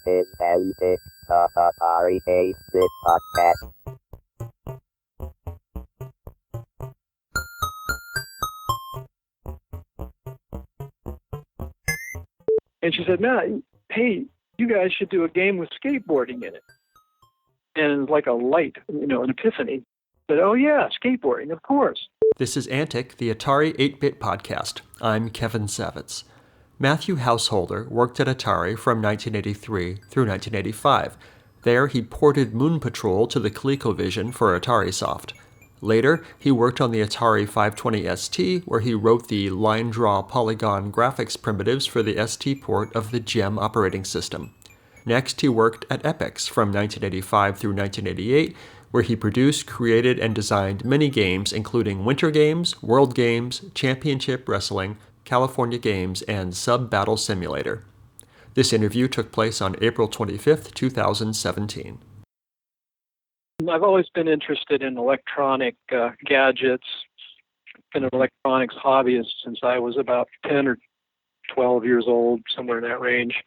is ended. The Atari 8-bit podcast. And she said, Matt, hey, you guys should do a game with skateboarding in it. And it was like a light, an epiphany. I said, oh yeah, skateboarding, of course. This is Antic, the Atari 8-bit podcast. I'm Kevin Savitz. Matthew Householder worked at Atari from 1983 through 1985. There, he ported Moon Patrol to the ColecoVision for AtariSoft. Later, he worked on the Atari 520 ST, where he wrote the line draw polygon graphics primitives for the ST port of the GEM operating system. Next, he worked at EPYX from 1985 through 1988, where he produced, created, and designed many games, including Winter Games, World Games, Championship Wrestling, California Games, and Sub Battle Simulator. This interview took place on April 25, 2017. I've always been interested in electronic gadgets. Been an electronics hobbyist since I was about 10 or 12 years old, somewhere in that range.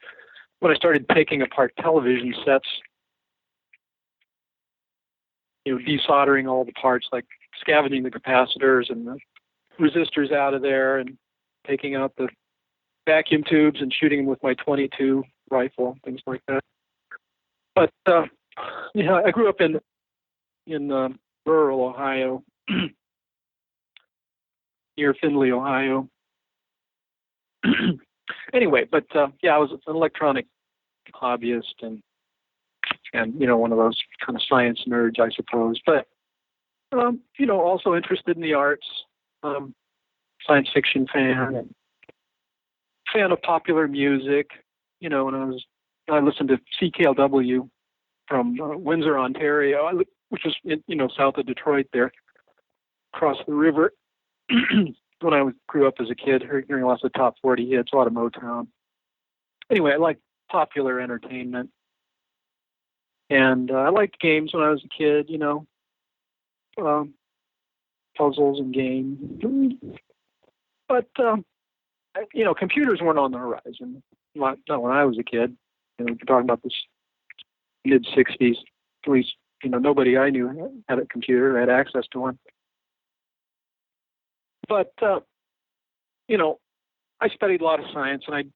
When I started taking apart television sets, desoldering all the parts, like scavenging the capacitors and the resistors out of there and taking out the vacuum tubes and shooting them with my .22 rifle, things like that. But, I grew up in rural Ohio, near Findlay, Ohio. Anyway, but I was an electronic hobbyist and one of those kind of science nerds, I suppose. But also interested in the arts, science fiction fan, and fan of popular music. When I listened to CKLW from Windsor, Ontario, which is south of Detroit, there, across the river. When I grew up as a kid, hearing lots of top 40 hits, a lot of Motown. Anyway, I liked popular entertainment. And I liked games when I was a kid, puzzles and games. But, computers weren't on the horizon. Not when I was a kid. We're talking about this mid-'60s. At least, nobody I knew had a computer, had access to one. But, I studied a lot of science, science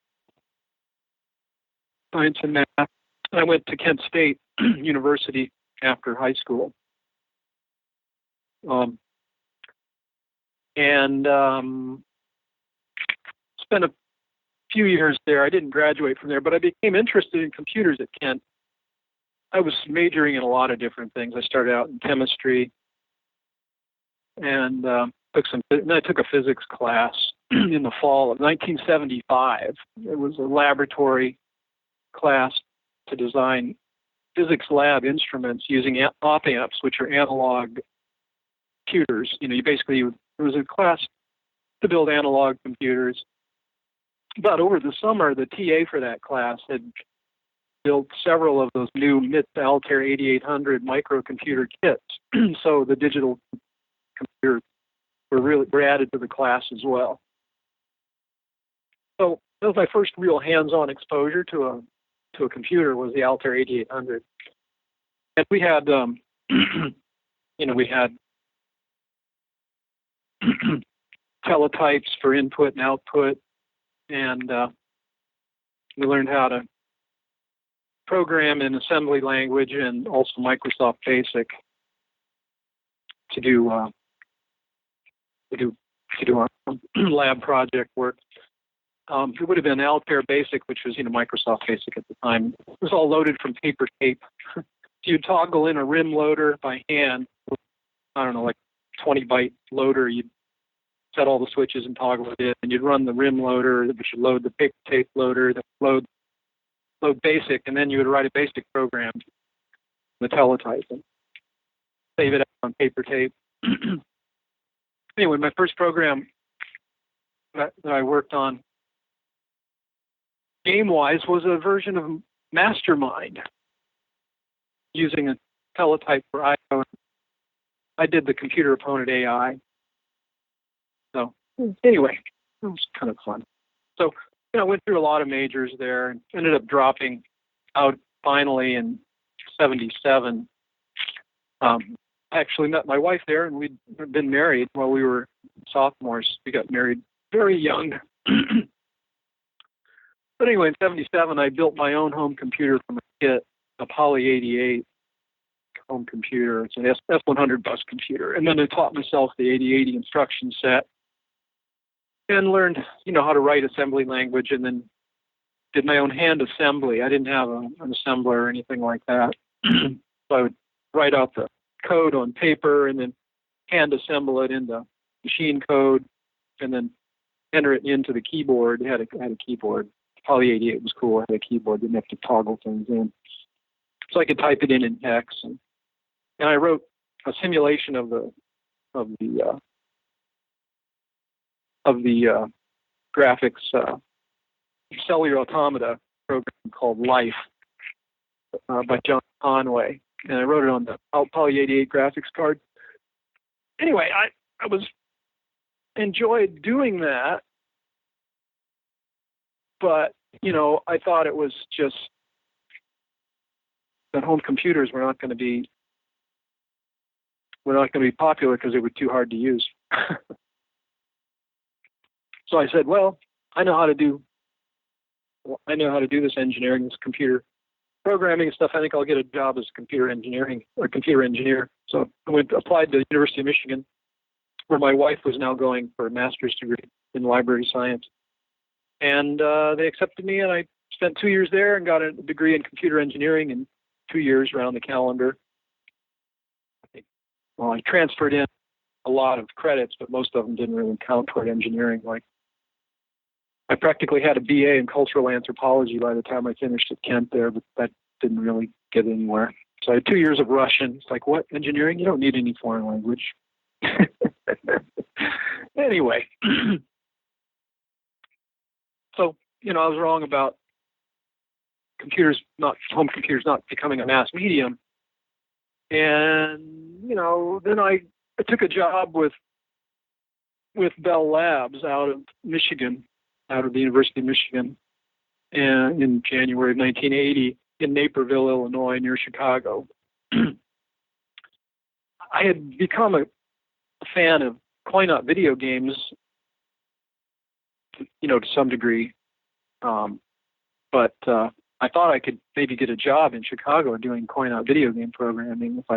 and math. And I went to Kent State University after high school. Spent a few years there. I didn't graduate from there, but I became interested in computers at Kent. I was majoring in a lot of different things. I started out in chemistry and then I took a physics class in the fall of 1975. It was a laboratory class to design physics lab instruments using op-amps, which are analog computers. It was a class to build analog computers. But over the summer, the TA for that class had built several of those new MIT Altair 8800 microcomputer kits. So the digital computers were added to the class as well. So that was my first real hands-on exposure to a computer, was the Altair 8800. And we had, teletypes for input and output, and we learned how to program in assembly language and also Microsoft Basic to do our lab project work. It would have been Altair Basic, which was Microsoft Basic at the time. It was all loaded from paper tape. You'd toggle in a rim loader by hand. Like 20-byte loader. You'd set all the switches and toggle it in, and you'd run the rim loader, which would load the paper tape loader, that would load Basic, and then you would write a Basic program, the teletype, and save it on paper tape. Anyway, my first program that I worked on game-wise was a version of Mastermind using a teletype for I/O. I did the computer opponent AI. So anyway, it was kind of fun. So I went through a lot of majors there and ended up dropping out finally in '77. I actually met my wife there, and we'd been married while we were sophomores. We got married very young. But anyway, in '77, I built my own home computer from a kit, a Poly 88 home computer. It's an S100 bus computer. And then I taught myself the 8080 instruction set and learned, how to write assembly language, and then did my own hand assembly. I didn't have an assembler or anything like that. So I would write out the code on paper and then hand assemble it into machine code and then enter it into the keyboard. It had a keyboard. Poly 88 was cool. I had a keyboard. Didn't have to toggle things in. So I could type it in hex. And I wrote a simulation of the graphics cellular automata program called Life by John Conway, and I wrote it on the Poly 88 graphics card. Anyway, I enjoyed doing that, but I thought it was just that home computers were not going to be popular because they were too hard to use. So I said, well, I know how to do this engineering, this computer programming and stuff. I think I'll get a job as computer engineer. So I applied to the University of Michigan, where my wife was now going for a master's degree in library science. And they accepted me, and I spent 2 years there and got a degree in computer engineering in 2 years around the calendar. Well, I transferred in a lot of credits, but most of them didn't really count toward engineering. Like, I practically had a BA in cultural anthropology by the time I finished at Kent there, but that didn't really get anywhere. So I had 2 years of Russian. It's like, what, engineering? You don't need any foreign language. Anyway, so, I was wrong about home computers not becoming a mass medium. And, then I took a job with Bell Labs out of Michigan, out of the University of Michigan, and in January of 1980 in Naperville, Illinois, near Chicago. I had become a fan of coin-op video games, to some degree, but I thought I could maybe get a job in Chicago doing coin-op video game programming if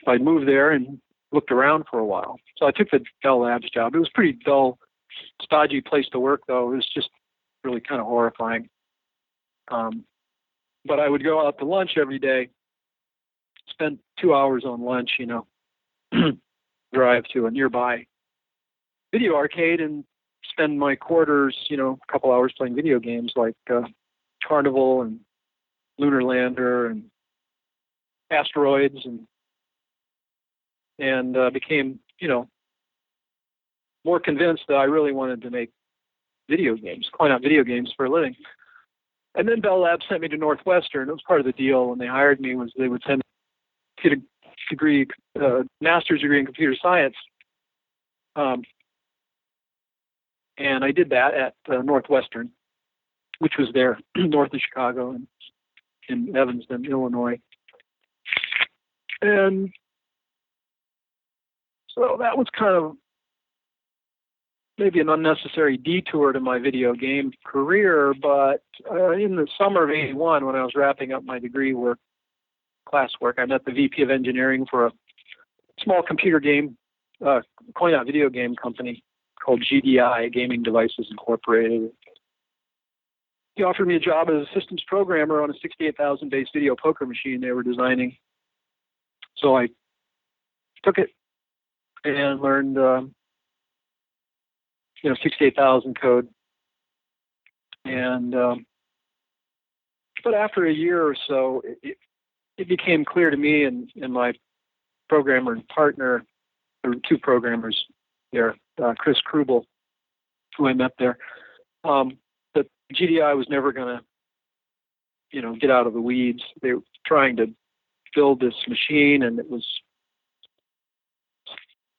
I moved there and looked around for a while. So I took the Bell Labs job. It was pretty dull, stodgy place to work, though. It was just really kind of horrifying. But I would go out to lunch every day, spend 2 hours on lunch, drive to a nearby video arcade and spend my quarters, a couple hours playing video games like Carnival and Lunar Lander and Asteroids, and became, more convinced that I really wanted to make video games, coin-op video games for a living. And then Bell Labs sent me to Northwestern. It was part of the deal when they hired me, was they would send me to get a degree, master's degree in computer science. And I did that at Northwestern, which was there north of Chicago and in Evanston, Illinois. And so that was kind of maybe an unnecessary detour to my video game career, but in the summer of '81, when I was wrapping up my degree classwork, I met the VP of engineering for a small computer game, coin-op video game company called GDI, Gaming Devices Incorporated. He offered me a job as a systems programmer on a 68,000 base video poker machine they were designing. So I took it and learned 68,000 code. And but after a year or so, it became clear to me and my programmer and partner, there were two programmers there, Chris Krubel, who I met there, that GDI was never going to, get out of the weeds. They were trying to build this machine, and it was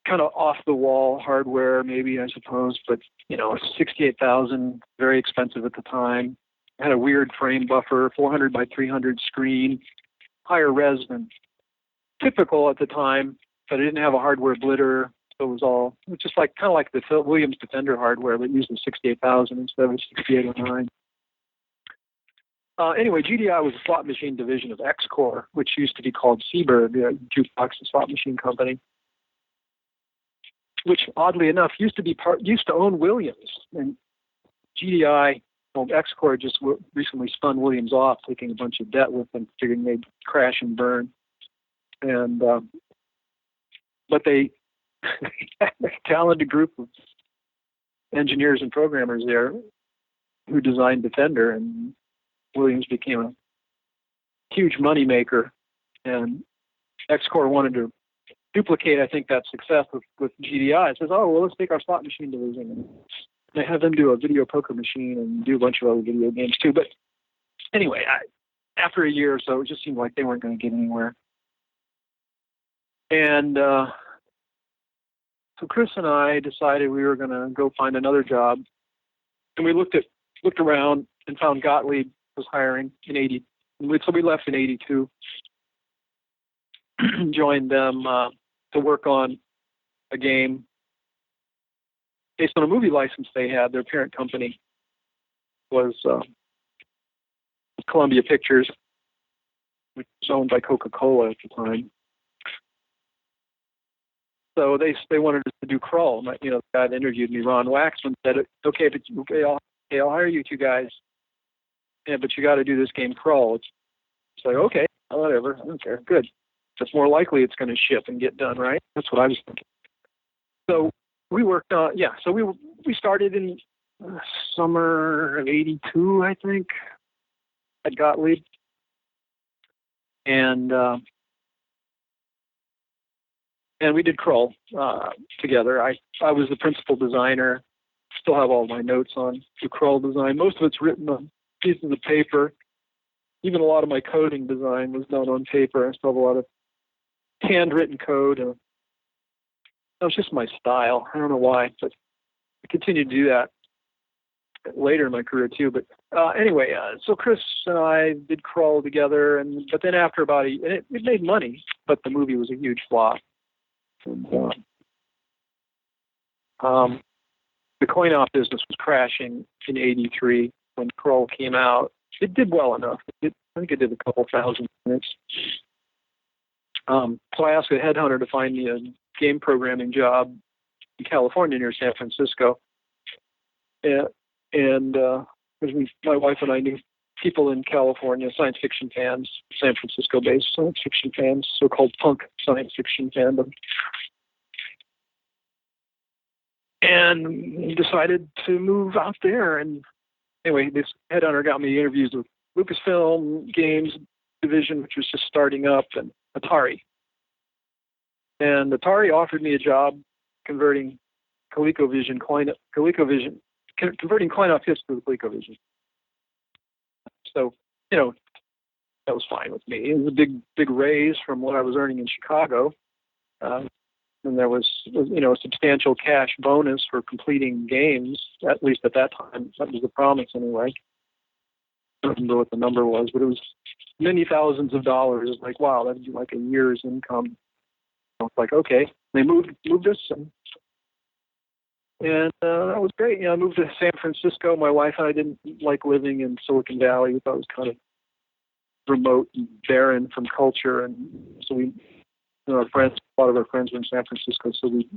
kind of off-the-wall hardware, maybe, I suppose, but, 68,000, very expensive at the time. had a weird frame buffer, 400 by 300 screen, higher res than typical at the time, but it didn't have a hardware blitter. So it was just like kind of like the Williams Defender hardware, but used the 68,000 instead of 6809. Anyway, GDI was a slot machine division of X-Core, which used to be called Seaberg, the jukebox and slot machine company, which oddly enough used to own Williams. And GDI, X-Core just recently spun Williams off, taking a bunch of debt with them, figuring they'd crash and burn. And but they had a talented group of engineers and programmers there who designed Defender, and Williams became a huge moneymaker, and X-Core wanted to duplicate, I think, that success with GDI. It says, oh, well, let's take our slot machine division and they have them do a video poker machine and do a bunch of other video games too. But anyway, after a year or so, it just seemed like they weren't going to get anywhere. And so Chris and I decided we were going to go find another job, and we looked around and found Gottlieb was hiring in 80. So we left in 82, joined them to work on a game based on a movie license they had. Their parent company was Columbia Pictures, which was owned by Coca-Cola at the time. So they wanted us to do Crawl. The guy that interviewed me, Ron Waxman, said, "Okay, I'll hire you two guys. Yeah, but you got to do this game Crawl." It's like, okay, whatever, I don't care. Good. It's more likely it's going to ship and get done, right? That's what I was thinking. So we worked on, so we started in summer of 82, I think, at Gottlieb. And we did Crawl together. I was the principal designer. Still have all my notes on the Crawl design. Most of it's written on pieces of paper. Even a lot of my coding design was done on paper. I still have a lot of handwritten code. And that was just my style. I don't know why, but I continued to do that later in my career too. But anyway, so Chris and I did Crawl together, but then after about it made money, but the movie was a huge flop. And, the coin-op business was crashing in 83 when Crawl came out. It did well enough. I think it did a couple thousand units. So I asked a headhunter to find me a game programming job in California near San Francisco. And my wife and I knew people in California, science fiction fans, San Francisco-based science fiction fans, so-called punk science fiction fandom. And we decided to move out there. And anyway, this headhunter got me interviews with Lucasfilm Games division, which was just starting up, and Atari. And Atari offered me a job converting converting coin-op hits to the ColecoVision. So, that was fine with me. It was a big raise from what I was earning in Chicago. And there was a substantial cash bonus for completing games, at least at that time. That was the promise anyway. I don't remember what the number was, but it was many thousands of dollars. It's like, wow, that'd be like a year's income. I was like, okay. They moved us, and that was great. I moved to San Francisco. My wife and I didn't like living in Silicon Valley. We thought it was kind of remote and barren from culture, and so a lot of our friends were in San Francisco, so we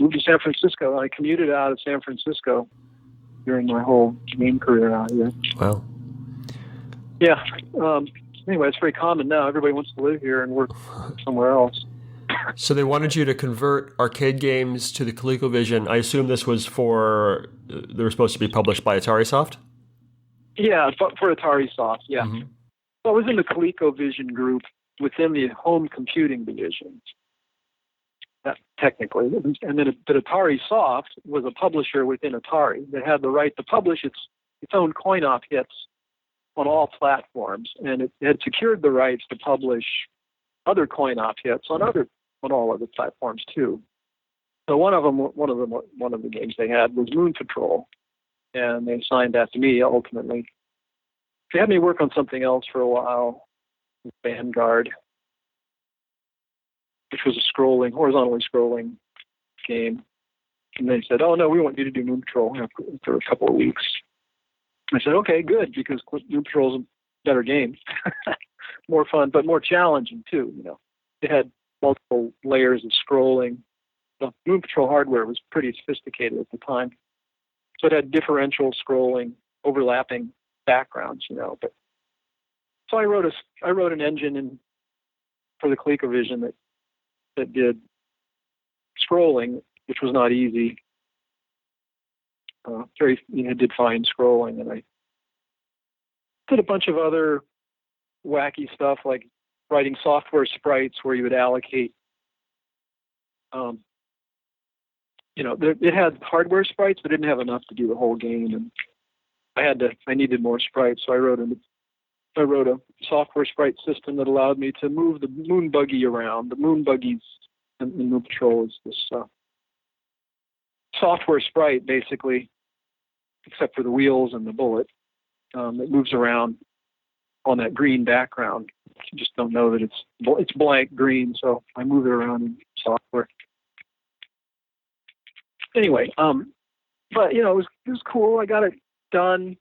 moved to San Francisco. And I commuted out of San Francisco during my whole game career out here. Wow. Yeah. Anyway, it's very common now. Everybody wants to live here and work somewhere else. So they wanted you to convert arcade games to the ColecoVision. I assume this was they were supposed to be published by AtariSoft? Yeah, but for AtariSoft, yeah. Mm-hmm. Well, it was in the ColecoVision group within the home computing division, technically. And then AtariSoft was a publisher within Atari that had the right to publish its own coin-op hits on all platforms, and it had secured the rights to publish other coin-op hits on all other platforms too. So one of the games they had was Moon Patrol, and they assigned that to me ultimately. They had me work on something else for a while, Vanguard, which was a horizontally scrolling game. And they said, "Oh no, we want you to do Moon Patrol after a couple of weeks." I said, "Okay, good, because Moon Patrol is a better game, more fun, but more challenging too. It had multiple layers of scrolling. The Moon Patrol hardware was pretty sophisticated at the time, so it had differential scrolling, overlapping backgrounds. But so I wrote an engine for the ColecoVision that did scrolling, which was not easy. Did fine scrolling, and I did a bunch of other wacky stuff like writing software sprites where you would allocate. It had hardware sprites, but didn't have enough to do the whole game, and I needed more sprites, so I wrote a software sprite system that allowed me to move the moon buggy around. The moon buggies in Moon Patrol is this software sprite, basically, except for the wheels and the bullet. It moves around on that green background. You just don't know that it's blank green, so I move it around in software. Anyway, but it was cool. I got it done,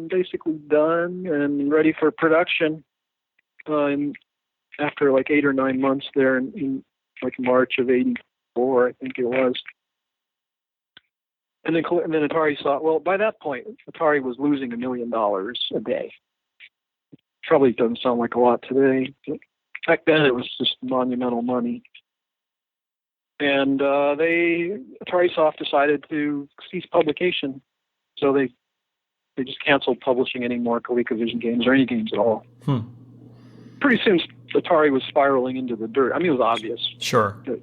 basically done and ready for production. After like 8 or 9 months there in like March of '84, I think it was. And then AtariSoft. Well, by that point, Atari was losing $1 million a day. Probably doesn't sound like a lot today. But back then, it was just monumental money. And AtariSoft decided to cease publication, so they just canceled publishing any more ColecoVision games or any games at all. Pretty soon, Atari was spiraling into the dirt. I mean, it was obvious. Sure. That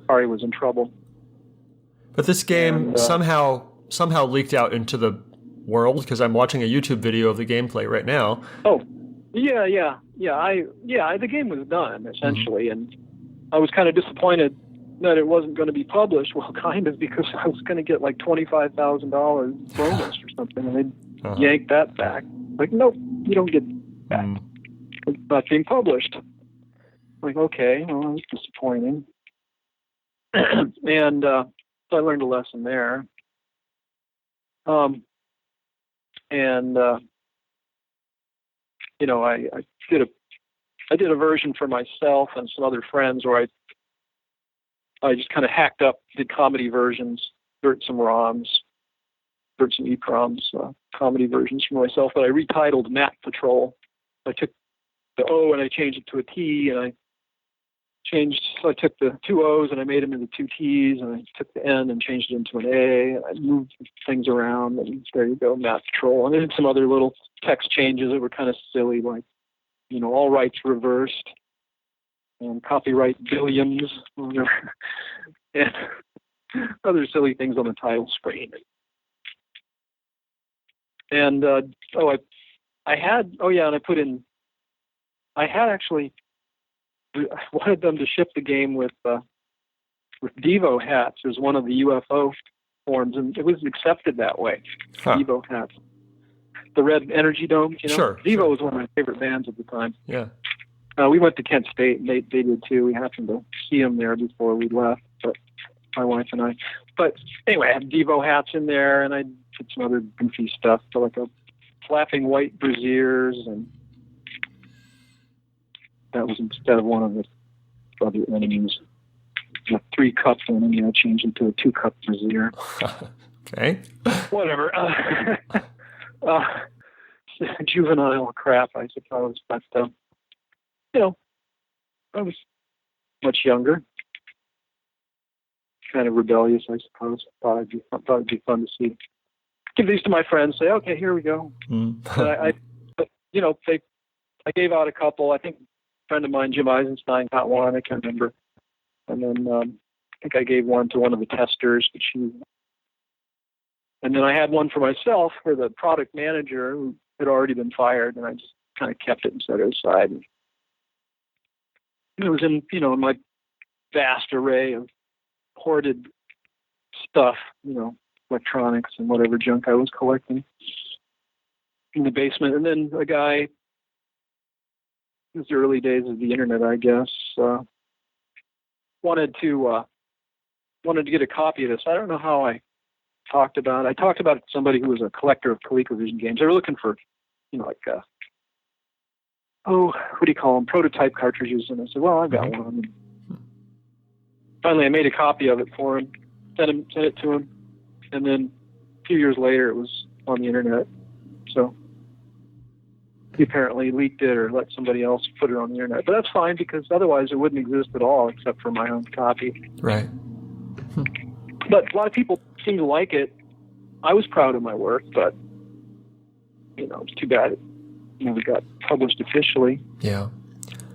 Atari was in trouble. But this game somehow leaked out into the world, because I'm watching a YouTube video of the gameplay right now. Oh, yeah. The game was done essentially, and I was kind of disappointed that it wasn't going to be published. Well, kind of, because I was going to get like $25,000 bonus or something, and they yanked that back. Like, nope, you don't get that. It's not being published. Like, okay, well, that was disappointing. And so I learned a lesson there. I did a version for myself and some other friends where I just kind of did comedy versions, wrote some ROMs, wrote some EPROMs, comedy versions for myself, but I retitled Map Patrol. I took the O and I changed it to a T, and I took the 2 O's and I made them into 2 T's, and I took the N and changed it into an A, and I moved things around, and there you go, Map Patrol. And I did some other little text changes that were kind of silly, like, all rights reversed, and copyright billions, and other silly things on the title screen. And I wanted them to ship the game with Devo hats as one of the UFO forms, and it was accepted that way. Devo hats, the red energy domes. Sure. Devo was one of my favorite bands at the time. Yeah. We went to Kent State, and they did too. We happened to see them there before we left, but my wife and I. But anyway, I had Devo hats in there, and I did some other goofy stuff, so like a flapping white brassieres, and that was instead of one of the other enemies. A 3-cup enemy, I changed it to a 2-cup brassiere. Okay. Whatever. Juvenile crap, I suppose. But, I was much younger. Kind of rebellious, I suppose. Thought it'd be fun to see. Give these to my friends. Say, okay, here we go. I gave out a couple. I think a friend of mine, Jim Eisenstein, got one. I can't remember. And then I think I gave one to one of the testers. And then I had one for myself for the product manager who had already been fired, and I just kind of kept it and set it aside. And it was in my vast array of hoarded stuff, electronics and whatever junk I was collecting in the basement. And then a guy, it was the early days of the internet, I guess, wanted to get a copy of this. I don't know how I talked about it. I talked about it to somebody who was a collector of ColecoVision games. They were looking for, like, what do you call them? Prototype cartridges. And I said, well, I've got one. And finally, I made a copy of it for him, sent it to him. And then a few years later, it was on the internet. So he apparently leaked it or let somebody else put it on the internet. But that's fine, because otherwise it wouldn't exist at all except for my own copy. Right. But a lot of people seem to like it. I was proud of my work, but, it's too bad it never got published officially. Yeah.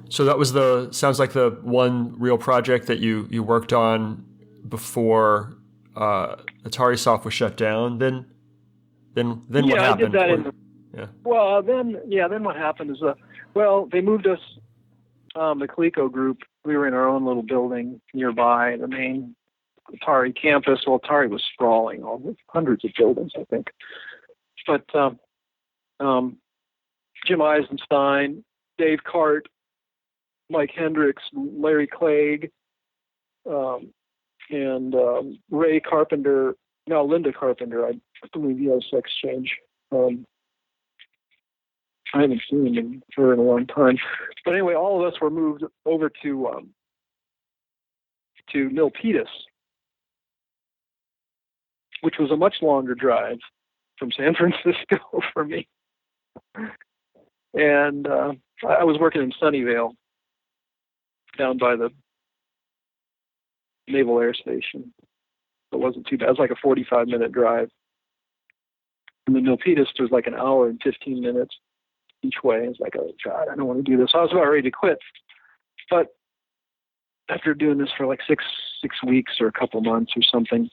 So that was sounds like the one real project that you worked on before AtariSoft was shut down. Then what happened? I did that yeah. Well, then what happened is, they moved us, the Coleco group. We were in our own little building nearby the main Atari campus. Well, Atari was sprawling, hundreds of buildings, I think. But Jim Eisenstein, Dave Cart, Mike Hendricks, Larry Clegg, and Ray Carpenter, now Linda Carpenter, I believe EOS Exchange. I haven't seen her in a long time. But anyway, all of us were moved over to Milpitas, which was a much longer drive from San Francisco for me. And I was working in Sunnyvale, down by the Naval Air Station. It wasn't too bad. It was like a 45-minute drive. And then Milpitas was like an hour and 15 minutes each way. It's like, oh, God, I don't want to do this. I was about ready to quit. But after doing this for like six weeks or a couple months or something,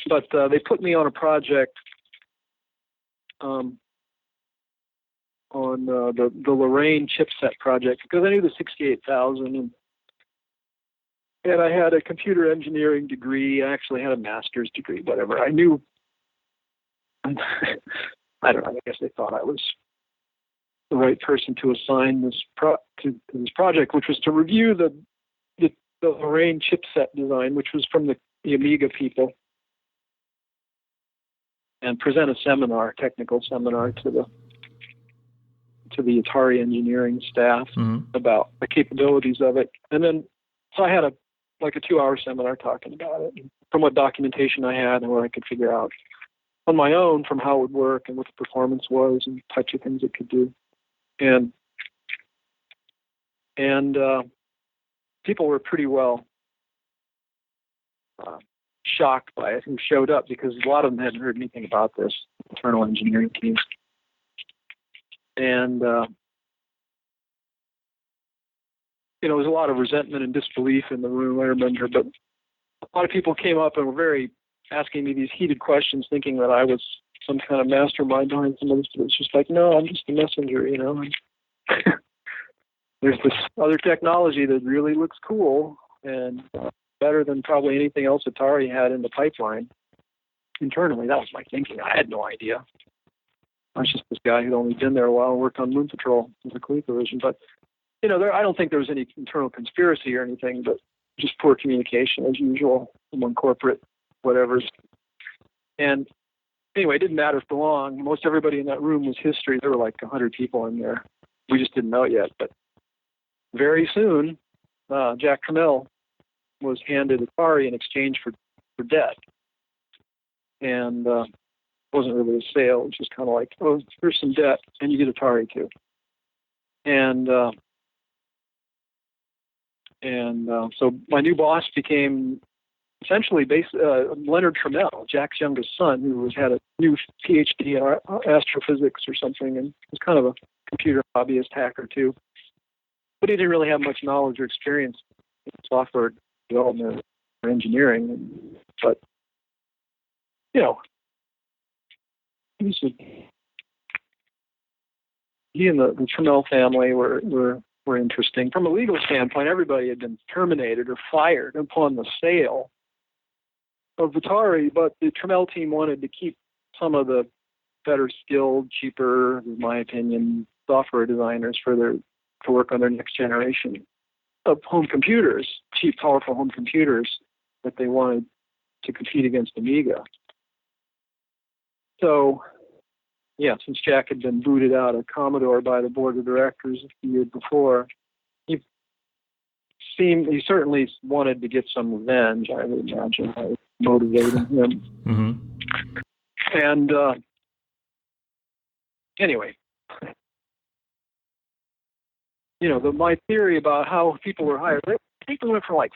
but they put me on a project on the Lorraine chipset project, because I knew the 68,000 and I had a computer engineering degree. I actually had a master's degree, whatever. I knew, I don't know, I guess they thought I was the right person to assign this to this project, which was to review the Lorraine chipset design, which was from the Amiga people, and present a technical seminar to the Atari engineering staff about the capabilities of it. And then, so I had a 2-hour seminar talking about it, from what documentation I had and what I could figure out on my own from how it would work and what the performance was and types of things it could do. And people were pretty well shocked by it who showed up, because a lot of them hadn't heard anything about this, internal engineering teams. And, there was a lot of resentment and disbelief in the room, I remember, but a lot of people came up and were asking me these heated questions, thinking that I was some kind of mastermind behind some of this. But it's just like, no, I'm just a messenger, There's this other technology that really looks cool and better than probably anything else Atari had in the pipeline internally. That was my thinking. I had no idea. I was just this guy who'd only been there a while and worked on Moon Patrol with the ColecoVision. But, I don't think there was any internal conspiracy or anything, but just poor communication as usual among corporate whatevers. And anyway, it didn't matter for long. Most everybody in that room was history. There were like 100 people in there. We just didn't know it yet. But very soon, Jack Trammell was handed Atari in exchange for debt. And it wasn't really a sale. It was just kind of like, oh, here's some debt, and you get Atari too. And so my new boss became essentially Leonard Trammell, Jack's youngest son, who had a new PhD in astrophysics or something, and was kind of a computer hobbyist hacker too. But he didn't really have much knowledge or experience in software development or engineering. But, he and the Trammell family were interesting. From a legal standpoint, everybody had been terminated or fired upon the sale Atari, but the Trammell team wanted to keep some of the better skilled, cheaper, in my opinion, software designers to work on their next generation of home computers, cheap, powerful home computers that they wanted to compete against Amiga. So, yeah, since Jack had been booted out of Commodore by the board of directors the year before, he certainly wanted to get some revenge, I would imagine, by motivating him. Mm-hmm. And anyway, my theory about how people were hired, I think it went from like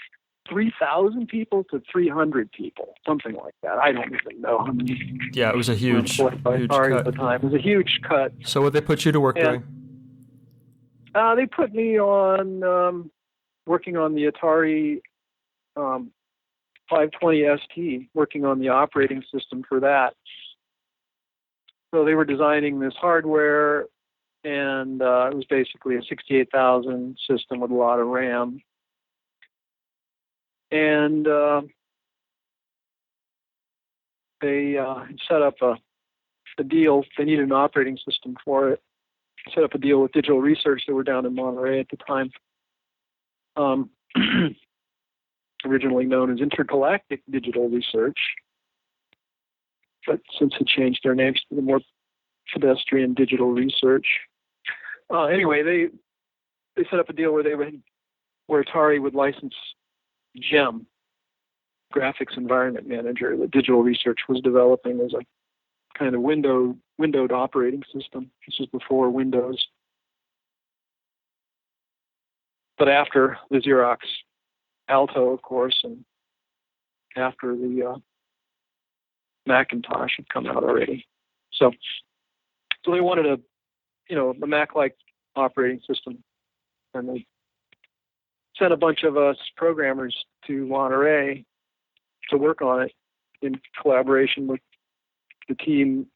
3,000 people to 300 people, something like that. I don't even know how many. Yeah, it was a huge cut. At the time. It was a huge cut. So what they put you to work doing? They put me on working on the Atari 520 ST, working on the operating system for that. So they were designing this hardware, and it was basically a 68,000 system with a lot of RAM. And they set up a deal. They needed an operating system for it. Set up a deal with Digital Research. They were down in Monterey at the time. Originally known as Intergalactic Digital Research, but since it changed their names to the more pedestrian Digital Research. Anyway, they set up a deal where Atari would license GEM, Graphics Environment Manager, that Digital Research was developing as a kind of windowed operating system. This was before Windows. But after the Xerox Alto, of course, and after the Macintosh had come out already. So they wanted a Mac-like operating system, and they sent a bunch of us programmers to Monterey to work on it in collaboration with the team,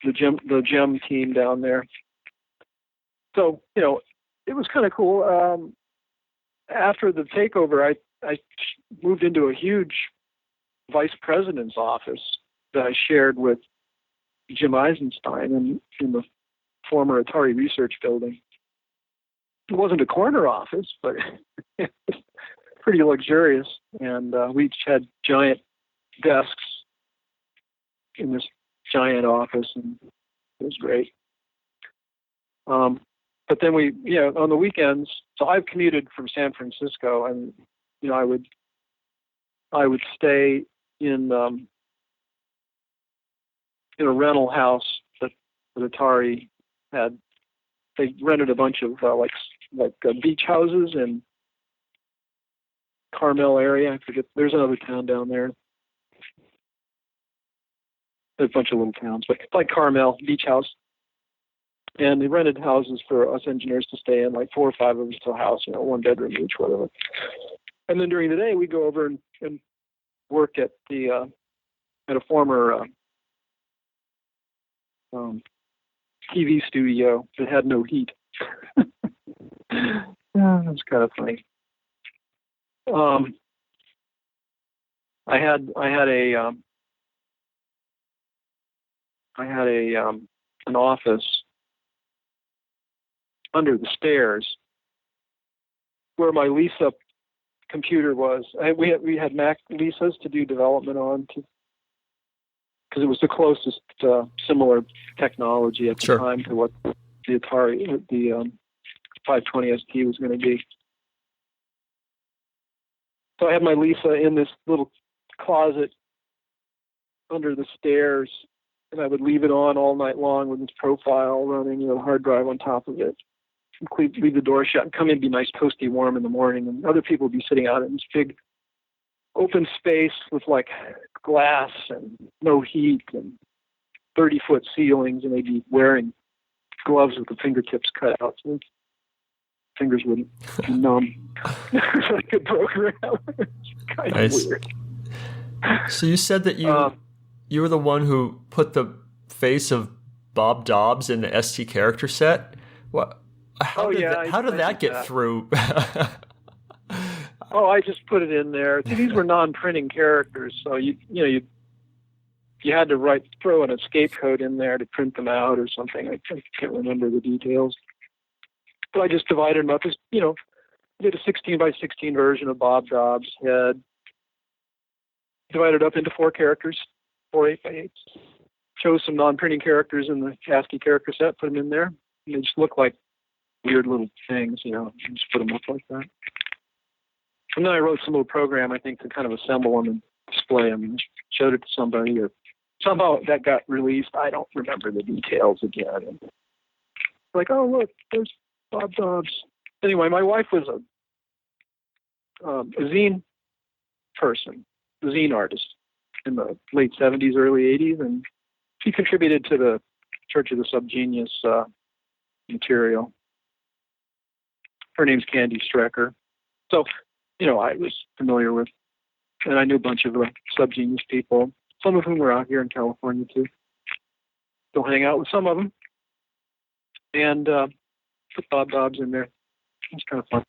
the GEM team down there. So, it was kind of cool. After the takeover, I moved into a huge vice president's office that I shared with Jim Eisenstein in the former Atari Research Building. It wasn't a corner office, but it was pretty luxurious, and we each had giant desks in this giant office, and it was great. But then on the weekends, so I've commuted from San Francisco, and I would stay in a rental house that Atari had. They rented a bunch of beach houses in Carmel area. I forget. There's another town down there. There's a bunch of little towns, but like Carmel beach house. And they rented houses for us engineers to stay in, like 4 or 5 of us to a house, 1 bedroom each, whatever. And then during the day, we'd go over and work at a former TV studio that had no heat. That's kind of funny. I had an office under the stairs where my Lisa computer was. We had Mac Lisas to do development on, because it was the closest similar technology at the time to what the Atari, the 520 ST was going to be. So I had my Lisa in this little closet under the stairs, and I would leave it on all night long with its profile running, the hard drive on top of it. Leave the door shut and come in, be nice, toasty, warm in the morning, and other people would be sitting out in this big open space with like glass and no heat and 30-foot ceilings, and they'd be wearing gloves with the fingertips cut out so fingers wouldn't be numb. So I could program. It's kind of weird. So you said that you were the one who put the face of Bob Dobbs in the ST character set. What? How did that get through? Oh, I just put it in there. See, these were non-printing characters, so you had to throw an escape code in there to print them out or something. I can't remember the details. But I just divided them up as, did a 16 by 16 version of Bob Dobbs' head. Divided up into 4 characters, 4 8x8s. Chose some non-printing characters in the ASCII character set, put them in there. And they just look like weird little things, just put them up like that. And then I wrote some little program, I think, to kind of assemble them and display them and showed it to somebody, or somehow that got released. I don't remember the details again. And like, oh, look, there's Bob Dobbs. Anyway, my wife was a zine person, a zine artist in the late 70s, early 80s, and she contributed to the Church of the Subgenius material. Her name's Candy Strecker. So, I was familiar with, and I knew a bunch of the Subgenius people, some of whom were out here in California too. Still hang out with some of them. And put Bob Dobbs in there. It's kind of fun.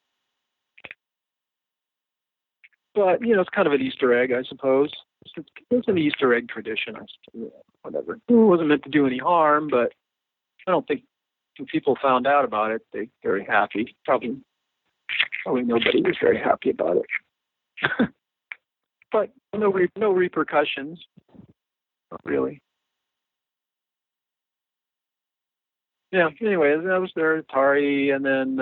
But, it's kind of an Easter egg, I suppose. It's an Easter egg tradition, whatever. It wasn't meant to do any harm, but I don't think when people found out about it, they were very happy. Probably nobody was very happy about it. But no repercussions. Not really. Yeah, anyway, I was there at Atari, and then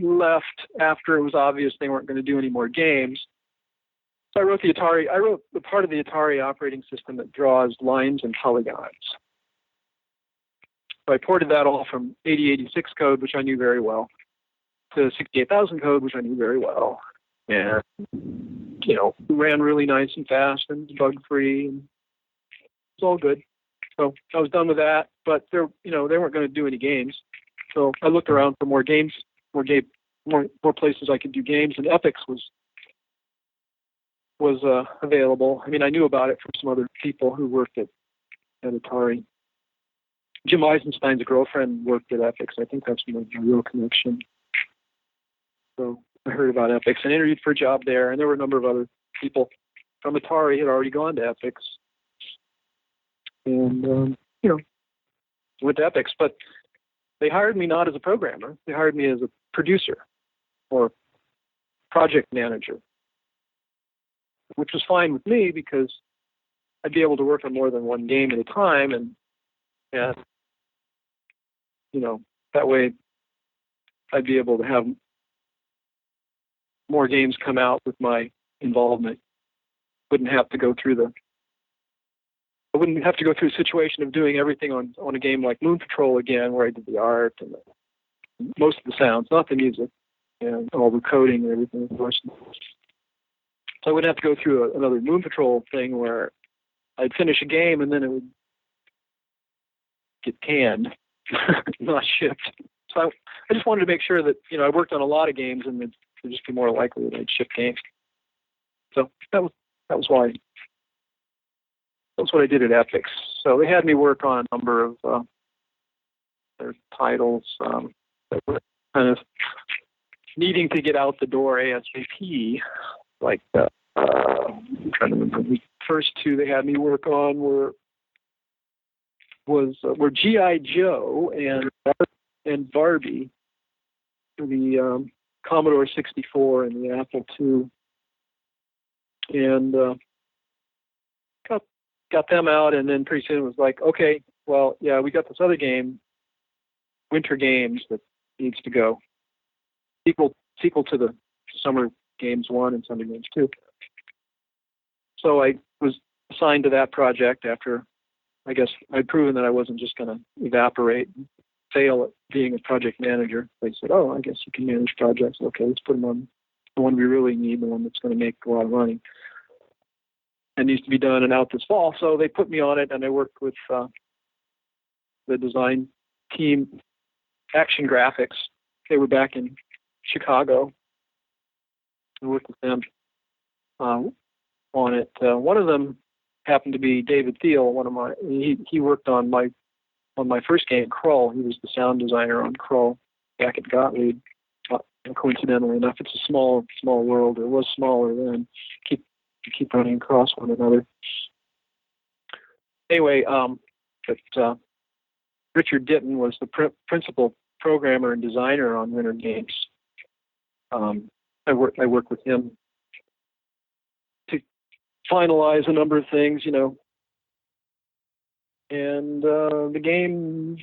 left after it was obvious they weren't going to do any more games. So I wrote the part of the Atari operating system that draws lines and polygons. So I ported that all from 8086 code, which I knew very well, to 68000 code, which I knew very well. And, ran really nice and fast and bug-free, and it was all good. So I was done with that, but they weren't going to do any games. So I looked around for more games, more places I could do games, and EPYX was available. I mean, I knew about it from some other people who worked at Atari. Jim Eisenstein's girlfriend worked at EPYX. I think that's my real connection. So I heard about EPYX and interviewed for a job there, and there were a number of other people from Atari had already gone to EPYX. And, went to EPYX, but they hired me not as a programmer. They hired me as a producer or project manager, which was fine with me because I'd be able to work on more than one game at a time, and that way I'd be able to have more games come out with my involvement. I wouldn't have to go through the situation of doing everything on a game like Moon Patrol again, where I did the art and most of the sounds, not the music, and all the coding and everything, of course. So I wouldn't have to go through another Moon Patrol thing where I'd finish a game and then it would get canned, not shipped. So I just wanted to make sure that, I worked on a lot of games and it'd just be more likely that I'd ship games. So that was why. That's what I did at EPYX. So they had me work on a number of their titles that were kind of needing to get out the door ASAP. Like, I'm trying to remember. The first two they had me work on were G.I. Joe and Barbie for the Commodore 64 and the Apple II. And got them out, and then pretty soon it was like, okay, well, yeah, we got this other game, Winter Games, that needs to go. Sequel to the Summer Games 1 and Summer Games 2. So I was assigned to that project after, I guess, I'd proven that I wasn't just going to evaporate and fail at being a project manager. They said, oh, I guess you can manage projects. Okay, let's put them on the one we really need, the one that's going to make a lot of money. It needs to be done and out this fall. So they put me on it, and I worked with the design team, Action Graphics. They were back in Chicago. I worked with them on it. One of them happened to be David Thiel. He worked on my first game, Krull. He was the sound designer on Krull back at Gottlieb. And coincidentally enough, it's a small world. It was smaller then. Keep running across one another. Anyway, but Richard Ditton was the principal programmer and designer on Winter Games. I worked with him to finalize a number of things, and the game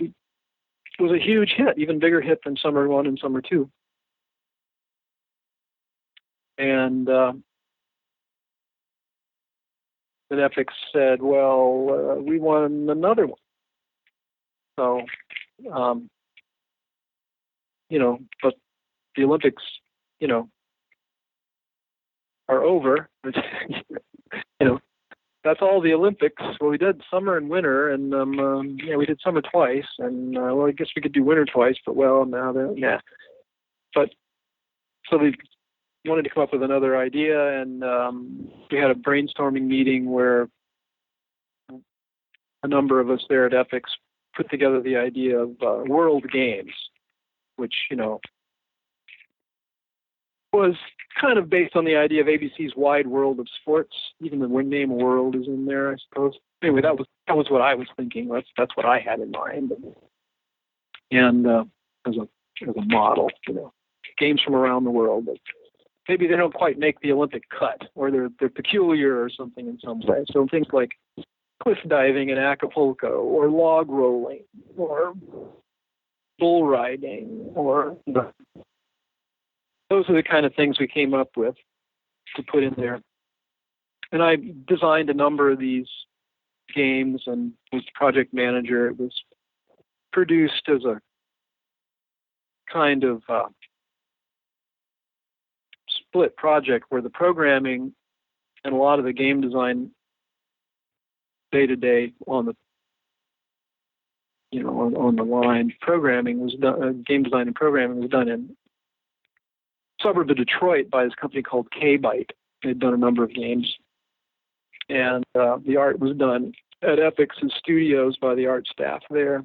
was a huge hit, even bigger hit than Summer 1 and Summer 2. And then EPYX said, well, we won another one. So, but the Olympics, are over. That's all the Olympics. Well, we did summer and winter, and we did summer twice, and well, I guess we could do winter twice, but well, now yeah. But so they wanted to come up with another idea, and we had a brainstorming meeting where a number of us there at EPYX put together the idea of World Games, which was kind of based on the idea of ABC's Wide World of Sports. Even the name World is in there, I suppose. Anyway, that was what I was thinking. That's what I had in mind. And as a model, games from around the world. But maybe they don't quite make the Olympic cut, or they're peculiar or something in some way. So things like cliff diving in Acapulco, or log rolling, or bull riding, or those are the kind of things we came up with to put in there. And I designed a number of these games and was the project manager. It was produced as a kind of split project where the programming and a lot of the game design day-to-day on the on the line programming was done. Game design and programming was done in suburb of Detroit by this company called K-Byte. They'd done a number of games, and the art was done at EPYX's studios by the art staff there.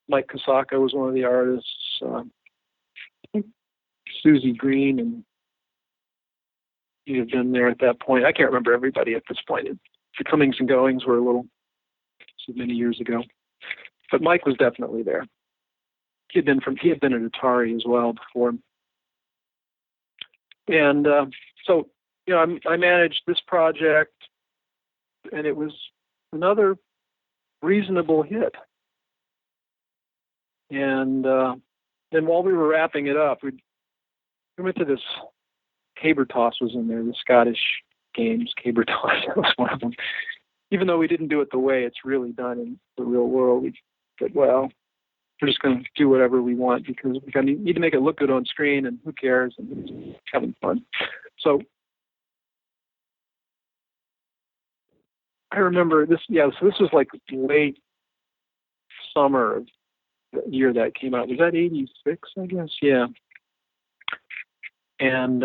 Mike Kosaka was one of the artists. I think Susie Green, and he had been there at that point. I can't remember everybody at this point. The comings and goings were a little so many years ago, but Mike was definitely there. He had been at Atari as well before. And so, I managed this project, and it was another reasonable hit. And then while we were wrapping it up, we went to this caber toss was in there, the Scottish games, caber toss. That was one of them. Even though we didn't do it the way it's really done in the real world, we said, well, we're just going to do whatever we want because we need to make it look good on screen, and who cares, and it's having fun. So I remember this, so this was like late summer of the year that came out. Was that 86, I guess? Yeah. And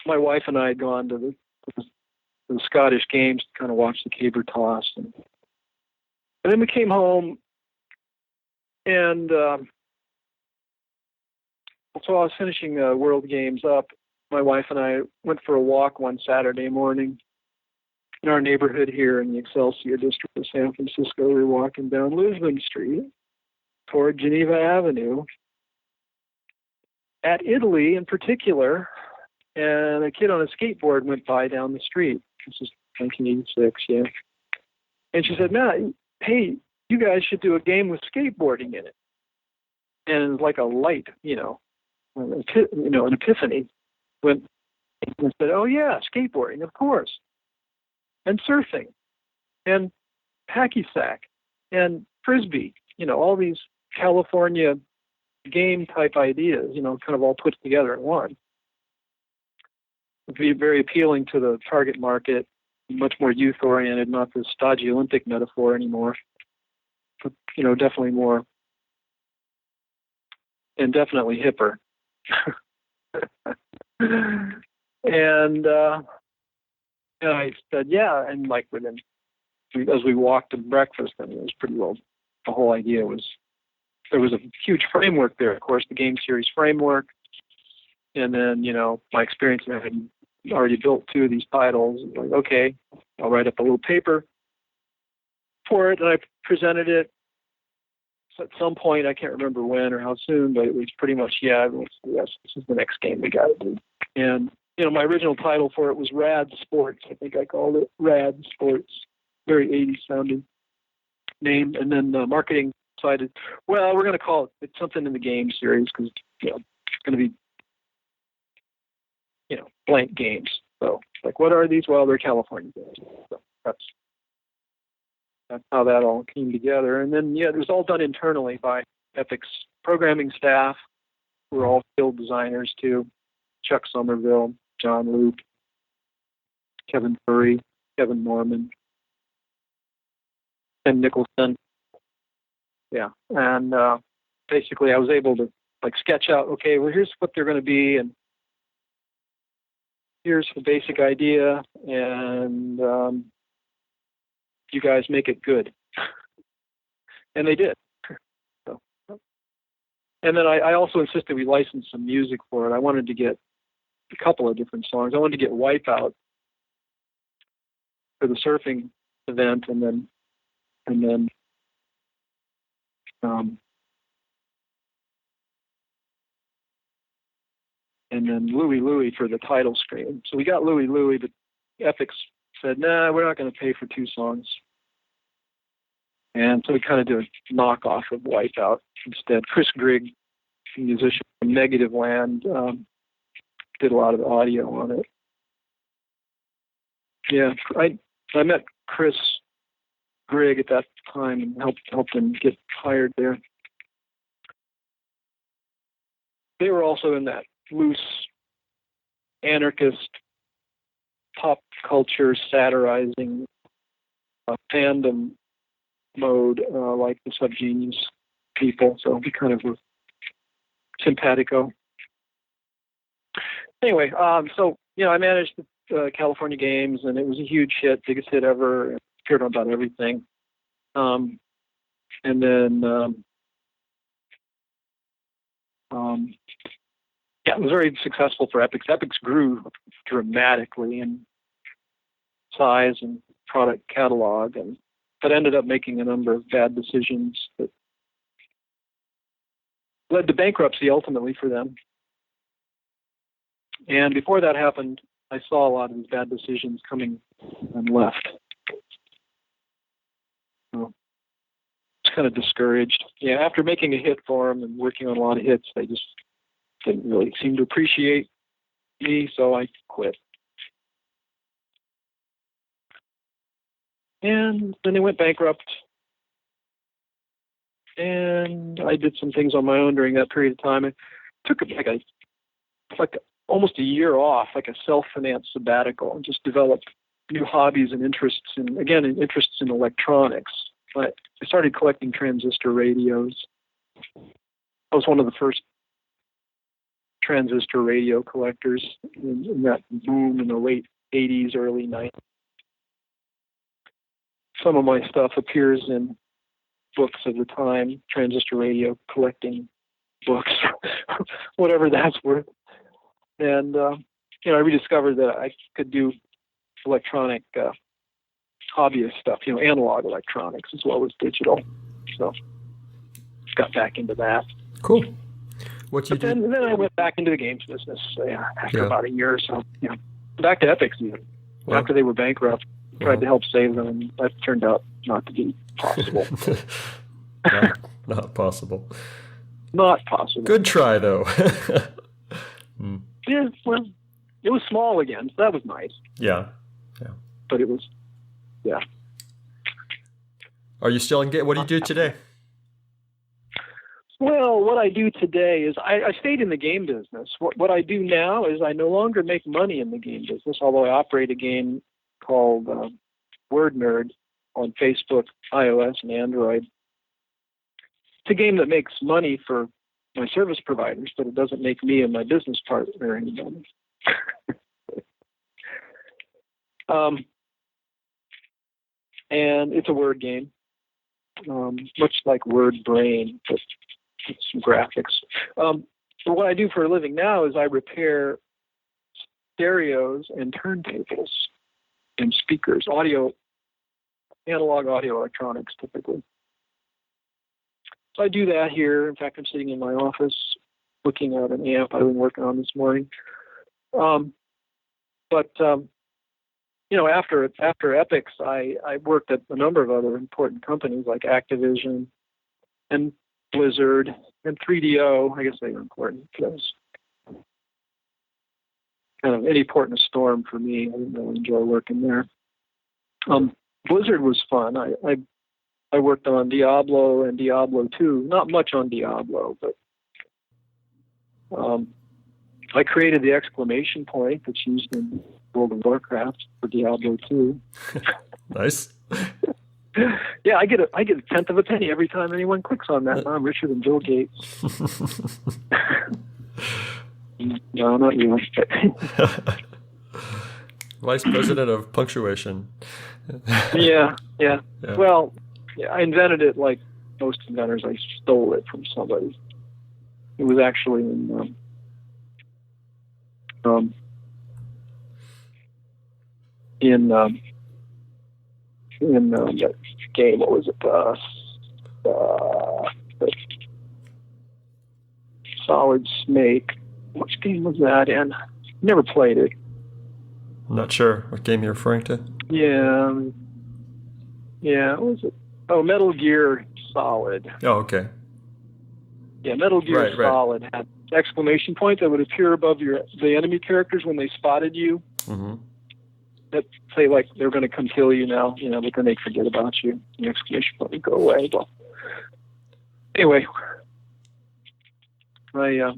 my wife and I had gone to the Scottish games to kind of watch the caber toss. And then we came home, and so I was finishing World Games up. My wife and I went for a walk one Saturday morning in our neighborhood here in the Excelsior district of San Francisco. We were walking down Lisbon Street toward Geneva Avenue at Italy in particular, and a kid on a skateboard went by down the street. This is 1986, yeah. And she said, Matt, hey, you guys should do a game with skateboarding in it. And it was like a light, an epiphany. Went and said, oh yeah, skateboarding, of course. And surfing. And hacky sack. And frisbee. All these California game type ideas, kind of all put together in one. It would be very appealing to the target market, much more youth oriented, not this stodgy Olympic metaphor anymore. But, definitely more, and definitely hipper. And I said, yeah, and like as we walked to breakfast, it was pretty well, the whole idea was there was a huge framework there, of course, the game series framework. And then, my experience in having already built 2 of these titles, like, okay, I'll write up a little paper for it, and I presented it. So at some point, I can't remember when or how soon, but it was pretty much, yes, this is the next game we got to do. And, my original title for it was Rad Sports. I think I called it Rad Sports. Very 80s sounding name. And then the marketing decided, well, we're going to call it something in the game series because, it's going to be, blank games. So, like, what are these? Well, they're California games. So that's how that all came together. And then, it was all done internally by EPYX programming staff, who were all field designers too. Chuck Somerville, John Luke, Kevin Furry, Kevin Norman, Ken Nicholson. Yeah. And basically I was able to sketch out, okay, well, here's what they're going to be, and here's the basic idea, and you guys make it good. And they did. So, and then I also insisted we license some music for it. I wanted to get a couple of different songs. I wanted to get Wipeout for the surfing event, and then Louie Louie for the title screen. So we got Louie Louie, but EPYX said, nah, we're not going to pay for 2 songs. And so we kind of did a knockoff of Wipeout instead. Chris Grigg, a musician from Negative Land, did a lot of the audio on it. Yeah, I met Chris Grigg at that time and helped him get hired there. They were also in that loose, anarchist, pop culture satirizing fandom mode, like the Subgenius people. So we kind of were simpatico. Anyway, so I managed the California Games, and it was a huge hit, biggest hit ever. It appeared on about everything. And then, it was very successful for EPYX. EPYX grew dramatically in size and product catalog, but ended up making a number of bad decisions that led to bankruptcy ultimately for them. And before that happened, I saw a lot of these bad decisions coming and left. So I was kind of discouraged. Yeah, after making a hit for them and working on a lot of hits, they just didn't really seem to appreciate me, so I quit. And then they went bankrupt. And I did some things on my own during that period of time. I took almost a year off, like a self-financed sabbatical, and just developed new hobbies and interests in electronics. I started collecting transistor radios. I was one of the first transistor radio collectors in that boom in the late 80s, early 90s. Some of my stuff appears in books of the time, transistor radio collecting books, whatever that's worth. And, I rediscovered that I could do electronic hobbyist stuff, analog electronics as well as digital. So got back into that. Cool. Then I went back into the games business after about a year or so. Back to EPYX even. Well, after they were bankrupt, tried to help save them, and that turned out not to be possible. Not possible. Not possible. Good try, though. Yeah, well, it was small again, so that was nice. Yeah. But it was, Are you still what do you do today? Well, what I do today is I stayed in the game business. What I do now is I no longer make money in the game business, although I operate a game called Word Nerd on Facebook, iOS, and Android. It's a game that makes money for my service providers, but it doesn't make me and my business partner any money. And it's a word game, much like Word Brain, but some graphics. But what I do for a living now is I repair stereos and turntables and speakers, analog audio electronics typically. So I do that here. In fact, I'm sitting in my office looking at an amp I've been working on this morning. After EPYX, I worked at a number of other important companies like Activision and Blizzard and 3DO. I guess they were important because kind of any port in a storm for me. I didn't really enjoy working there. Blizzard was fun. I worked on Diablo and Diablo 2. Not much on Diablo, but I created the exclamation point that's used in World of Warcraft for Diablo 2. Nice. Yeah, I get a tenth of a penny every time anyone clicks on that. I'm richer than Bill Gates. No, not you. Vice President of Punctuation. Yeah. Well, I invented it like most inventors. I stole it from somebody. It was actually in that game. What was it? Solid Snake. Which game was that in? Never played it. I'm not sure what game you're referring to. Yeah. What was it? Oh, Metal Gear Solid. Oh, okay. Yeah, Metal Gear Solid had exclamation point that would appear above the enemy characters when they spotted you. Mm-hmm. That say like they're going to come kill you now, but then they forget about you. The exclamation point would go away. Well, anyway, I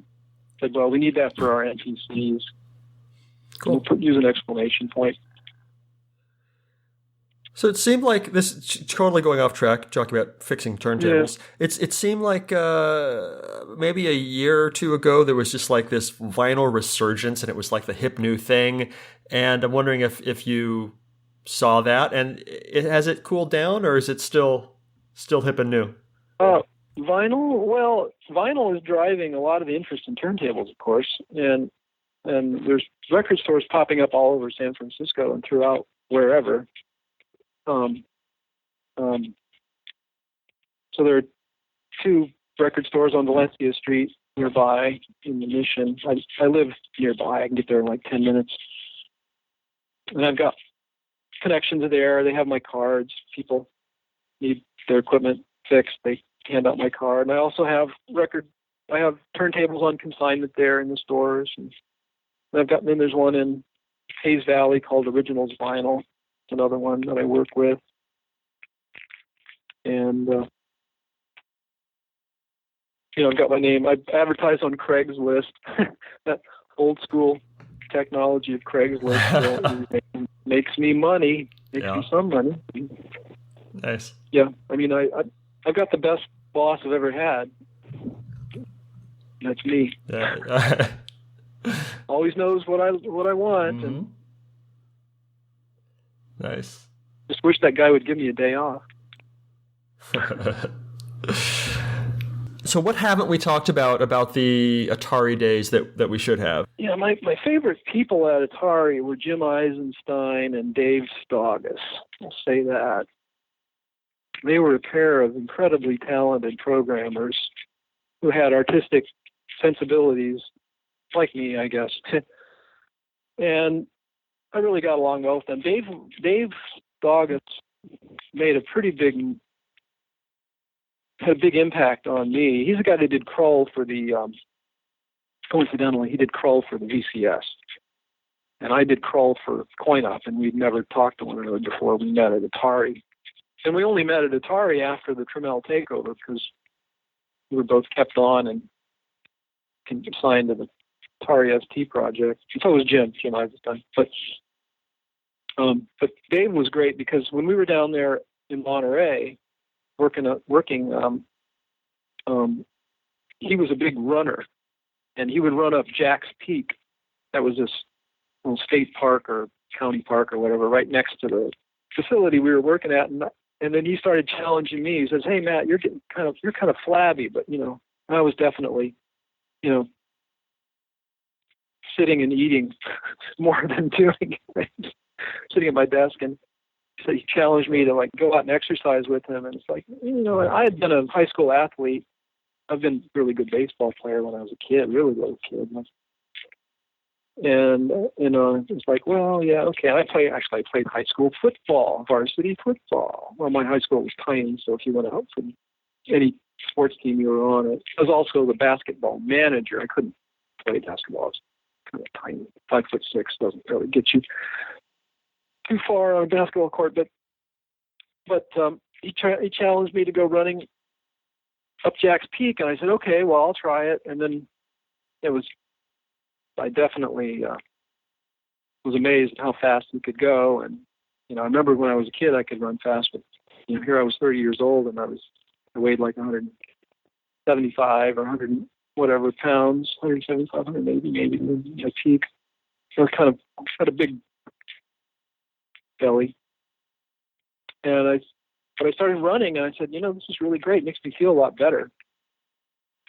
said, well, we need that for our NPCs. Cool. We'll use an exclamation point. So it seemed like this, totally going off track, talking about fixing turntables. Yeah. It seemed like maybe a year or two ago there was just like this vinyl resurgence, and it was like the hip new thing. And I'm wondering if you saw that, and has it cooled down, or is it still hip and new? Vinyl. Well, vinyl is driving a lot of the interest in turntables, of course, and there's record stores popping up all over San Francisco and throughout wherever. So there are 2 record stores on Valencia Street nearby in the Mission. I live nearby. I can get there in like 10 minutes. And I've got connections there. They have my cards. People need their equipment fixed. They hand out my card. And I also have turntables on consignment there in the stores. And then there's one in Hayes Valley called Originals Vinyl. It's another one that I work with. And, I've got my name. I advertise on Craigslist. That old school technology of Craigslist makes me money. Makes me some money. Nice. Yeah. I mean, I've got the best boss I've ever had. That's me. Yeah. Always knows what I want. Mm-hmm. And nice. Just wish that guy would give me a day off. So what haven't we talked about the Atari days that we should have? Yeah, my favorite people at Atari were Jim Eisenstein and Dave Stogis. I'll say that. They were a pair of incredibly talented programmers who had artistic sensibilities like me, I guess. And I really got along well with them. Dave Stogis had a big impact on me. He's the guy that did Crawl for coincidentally, he did Crawl for the VCS. And I did Crawl for CoinOp, and we'd never talked to one another before we met at Atari. And we only met at Atari after the Trammell takeover because we were both kept on and assigned to the Atari ST project. And so was Jim Eisenstein. But Dave was great because when we were down there in Monterey working, he was a big runner, and he would run up Jack's Peak. That was this little state park or county park or whatever, right next to the facility we were working at. And then he started challenging me. He says, "Hey Matt, you're kind of flabby, but I was definitely, you know, sitting and eating more than doing things. Sitting at my desk, and so he challenged me to like go out and exercise with him. And it's like, you know, I had been a high school athlete. I've been a really good baseball player when I was a kid, really little kid. And, you know, it's like, well, yeah, okay. I played high school football, varsity football. Well, my high school was tiny, so if you went out for any sports team you were on, it was also the basketball manager. I couldn't play basketball. I was kind of tiny. 5'6" doesn't really get you too far on a basketball court, but he challenged me to go running up Jack's Peak, and I said, okay, well, I'll try it. And then I definitely was amazed at how fast he could go. And, you know, I remember when I was a kid, I could run fast, but, you know, here I was 30 years old, and I weighed like 175 or 100 whatever pounds, 175, 180 maybe at my peak. So I kind of had a big belly. But I started running, and I said, you know, this is really great. It makes me feel a lot better.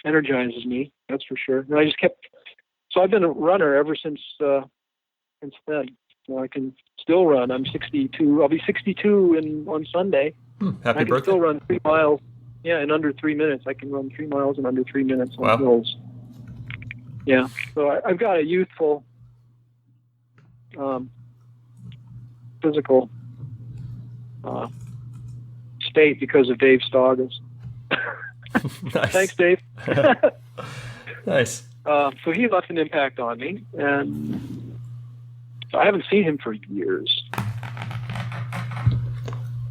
Energizes me, that's for sure. And I just so I've been a runner ever since then. You know, I can still run. I'm 62. I'll be 62 on Sunday. Happy I birthday. can still run 3 miles. Yeah, in under 3 minutes. I can run 3 miles in under 3 minutes on Wow. hills. Yeah, so I've got a youthful physical state because of Dave Stoggs. Nice. Thanks, Dave. Nice. So he left an impact on me, and I haven't seen him for years.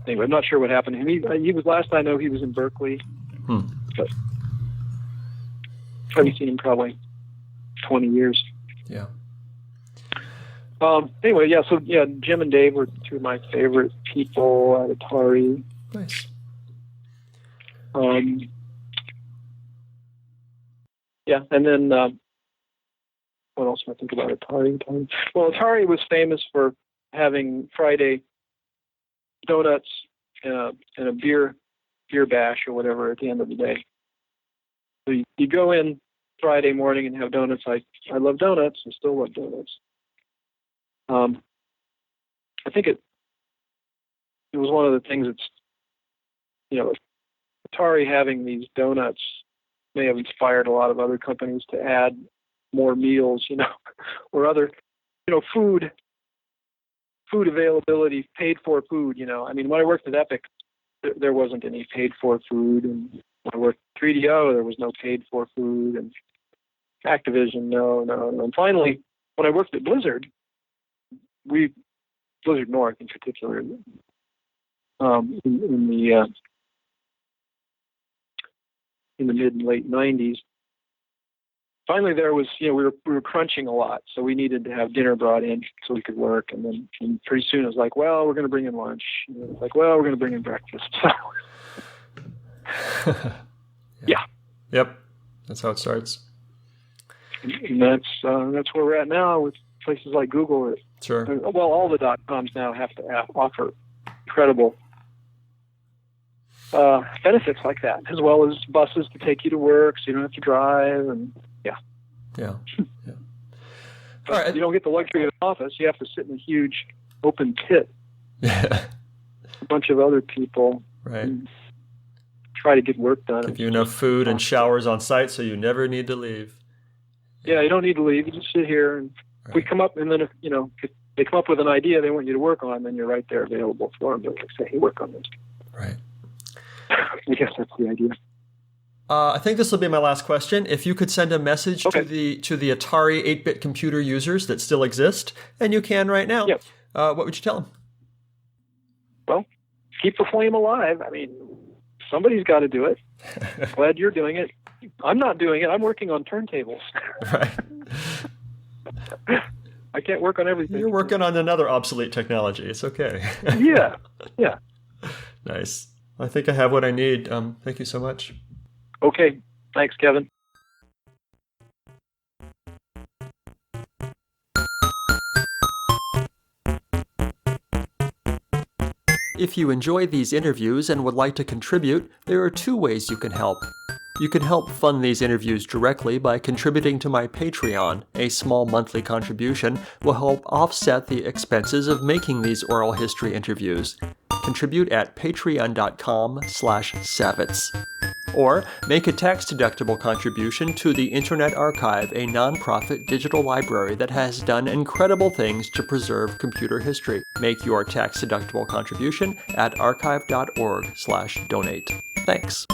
Anyway, I'm not sure what happened to him. He was, last I know, he was in Berkeley. But I haven't seen him probably 20 years. Yeah. Anyway, yeah, so yeah, Jim and Dave were two of my favorite people at Atari. Nice. Yeah, and then what else do I think about Atari? Well, Atari was famous for having Friday donuts and a beer bash or whatever at the end of the day. So you go in Friday morning and have donuts. I love donuts. I still love donuts. I think it was one of the things that's, you know, Atari having these donuts may have inspired a lot of other companies to add more meals, you know, or other, you know, food availability, paid for food, you know. I mean, when I worked at EPYX, there wasn't any paid for food, and when I worked at 3DO, there was no paid for food, and Activision, no. And finally, when I worked at Blizzard, Blizzard North in particular, in the mid and late 90s. Finally, there was, you know, we were crunching a lot, so we needed to have dinner brought in so we could work. And then pretty soon it was like, well, we're going to bring in lunch. And it was like, well, we're going to bring in breakfast. Yeah. Yep. That's how it starts. And that's where we're at now with places like Google. Sure. Well, all the .coms now have to offer incredible benefits like that, as well as buses to take you to work, so you don't have to drive, and Yeah. All right. You don't get the luxury of an office. You have to sit in a huge open pit. Yeah. A bunch of other people. Right. And try to get work done. Give you enough food and showers on site so you never need to leave. Yeah, you don't need to leave. You just sit here, and we come up, and then if they come up with an idea they want you to work on, then you're right there available for them. They'll say, hey, work on this. Right. I guess that's the idea. I think this will be my last question. If you could send a message Okay. to the Atari 8-bit computer users that still exist, and you can right now, Yep. What would you tell them? Well, keep the flame alive. I mean, somebody's got to do it. Glad you're doing it. I'm not doing it. I'm working on turntables. Right. I can't work on everything. You're working on another obsolete technology. It's okay. Yeah. Nice. I think I have what I need. Thank you so much. Okay. Thanks, Kevin. If you enjoy these interviews and would like to contribute, there are two ways you can help. You can help fund these interviews directly by contributing to my Patreon. A small monthly contribution will help offset the expenses of making these oral history interviews. Contribute at patreon.com/Savitz. Or make a tax-deductible contribution to the Internet Archive, a nonprofit digital library that has done incredible things to preserve computer history. Make your tax-deductible contribution at archive.org/donate. Thanks.